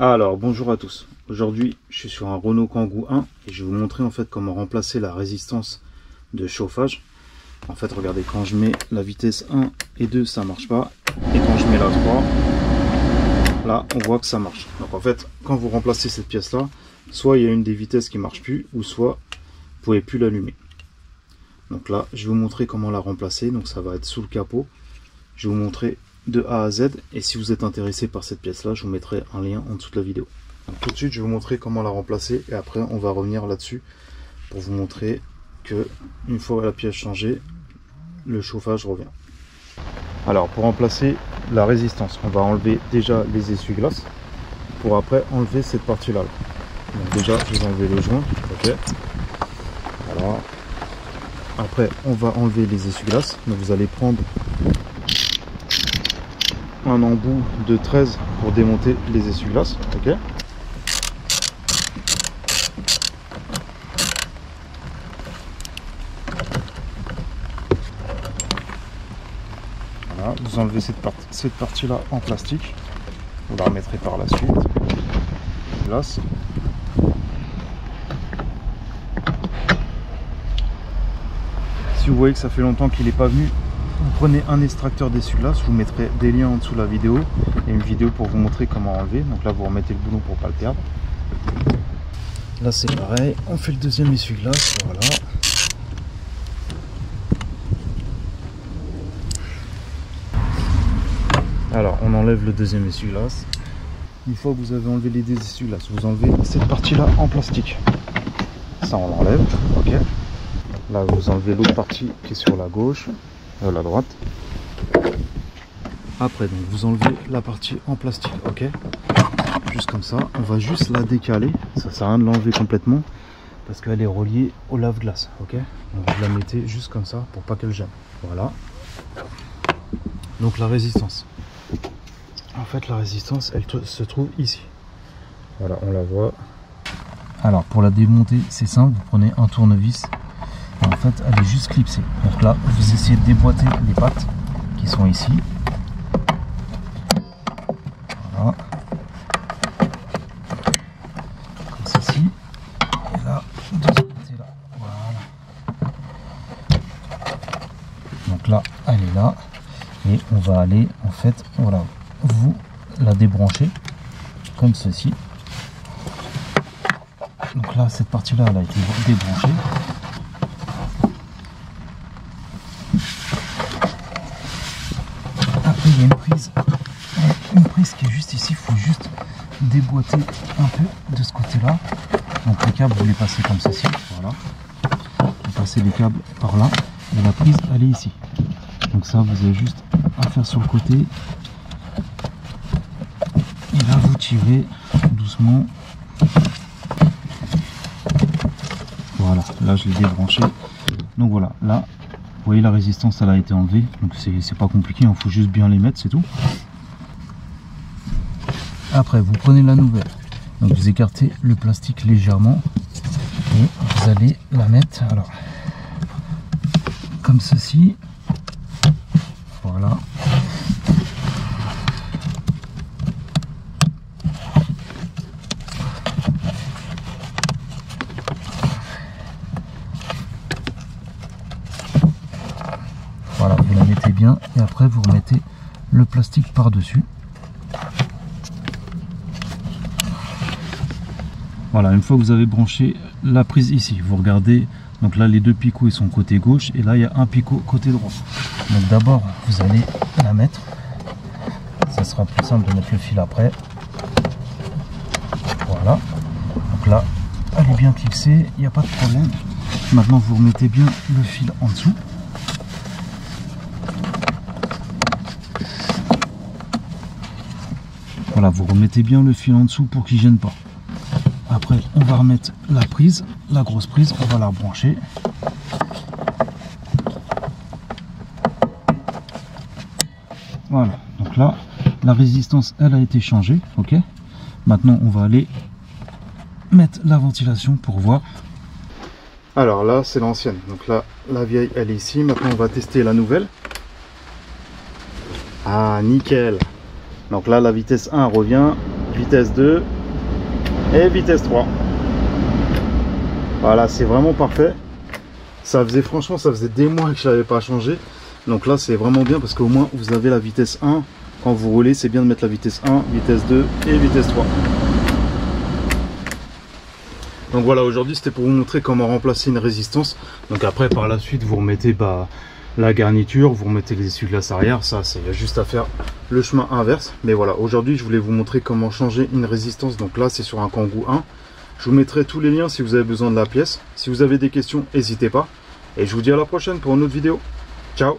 Alors bonjour à tous, aujourd'hui je suis sur un Renault Kangoo 1 et je vais vous montrer en fait comment remplacer la résistance de chauffage. En fait regardez, quand je mets la vitesse 1 et 2 ça marche pas, et quand je mets la 3 là on voit que ça marche. Donc en fait quand vous remplacez cette pièce là, soit il y a une des vitesses qui marche plus, ou soit vous pouvez plus l'allumer. Donc là je vais vous montrer comment la remplacer. Donc ça va être sous le capot, je vais vous montrer de A à Z, et si vous êtes intéressé par cette pièce là je vous mettrai un lien en dessous de la vidéo. Donc, tout de suite je vais vous montrer comment la remplacer, et après on va revenir là dessus pour vous montrer que une fois la pièce changée, le chauffage revient. Alors pour remplacer la résistance, on va enlever déjà les essuie-glaces pour après enlever cette partie là. Donc déjà vous enlevez le joint, ok, voilà. Après on va enlever les essuie-glaces, donc vous allez prendre un embout de 13 pour démonter les essuie-glaces, ok. Voilà, vous enlevez cette partie là en plastique, vous la remettrez par la suite. Glace. Si vous voyez que ça fait longtemps qu'il n'est pas venu, vous prenez un extracteur d'essuie-glace, je vous mettrai des liens en dessous de la vidéo et une vidéo pour vous montrer comment enlever. Donc là vous remettez le boulon pour pas le perdre. Là c'est pareil, on fait le deuxième essuie-glace, voilà. Alors on enlève le deuxième essuie-glace. Une fois que vous avez enlevé les deux essuie-glaces, vous enlevez cette partie là en plastique. Ça on l'enlève, ok. Là vous enlevez l'autre partie qui est sur la gauche, la droite. Après donc vous enlevez la partie en plastique, ok. Juste comme ça, on va juste la décaler. Ça sert à rien de l'enlever complètement parce qu'elle est reliée au lave-glace, ok. Donc vous la mettez juste comme ça pour pas qu'elle gêne. Voilà. Donc la résistance. En fait la résistance elle se trouve ici. Voilà, on la voit. Alors pour la démonter c'est simple, vous prenez un tournevis. En fait elle est juste clipsée. Donc là vous essayez de déboîter les pattes qui sont ici. Voilà. Comme ceci. Et là de ce côté là. Voilà. Donc là elle est là. Et on va aller en fait, voilà, vous la débranchez comme ceci. Donc là cette partie là elle a été débranchée. Après il y a une prise qui est juste ici, il faut juste déboîter un peu de ce côté là. Donc les câbles vous les passez comme ceci, voilà. Vous passez les câbles par là et la prise elle est ici. Donc ça vous avez juste à faire sur le côté. Et là vous tirez doucement. Voilà, là je l'ai débranché. Donc voilà, là vous voyez la résistance elle a été enlevée. Donc c'est pas compliqué, il faut juste bien les mettre, c'est tout. Après vous prenez la nouvelle. Donc vous écartez le plastique légèrement. Et vous allez la mettre alors comme ceci. Voilà. Voilà, vous la mettez bien et après vous remettez le plastique par-dessus. Voilà, une fois que vous avez branché la prise ici, vous regardez, donc là les deux picots ils sont côté gauche et là il y a un picot côté droit. Donc d'abord vous allez la mettre, ça sera plus simple de mettre le fil après. Voilà, donc là elle est bien clipsée, il n'y a pas de problème. Maintenant vous remettez bien le fil en dessous. Voilà, vous remettez bien le fil en dessous pour qu'il ne gêne pas. Après on va remettre la prise, la grosse prise, on va la brancher. Voilà, donc là la résistance elle a été changée, ok. Maintenant on va aller mettre la ventilation pour voir. Alors là c'est l'ancienne, donc là la vieille elle est ici. Maintenant on va tester la nouvelle. Ah nickel. Donc là la vitesse 1 revient, vitesse 2 et vitesse 3. Voilà, c'est vraiment parfait. Ça faisait, franchement, ça faisait des mois que je n'avais pas changé. Donc là, c'est vraiment bien parce qu'au moins, vous avez la vitesse 1. Quand vous roulez, c'est bien de mettre la vitesse 1, vitesse 2 et vitesse 3. Donc voilà, aujourd'hui, c'était pour vous montrer comment remplacer une résistance. Donc après, par la suite, vous remettez la garniture, vous remettez les essuie-glaces arrière. Ça, c'est juste à faire le chemin inverse. Mais voilà, aujourd'hui, je voulais vous montrer comment changer une résistance. Donc là, c'est sur un Kangoo 1. Je vous mettrai tous les liens si vous avez besoin de la pièce. Si vous avez des questions, n'hésitez pas. Et je vous dis à la prochaine pour une autre vidéo. Ciao!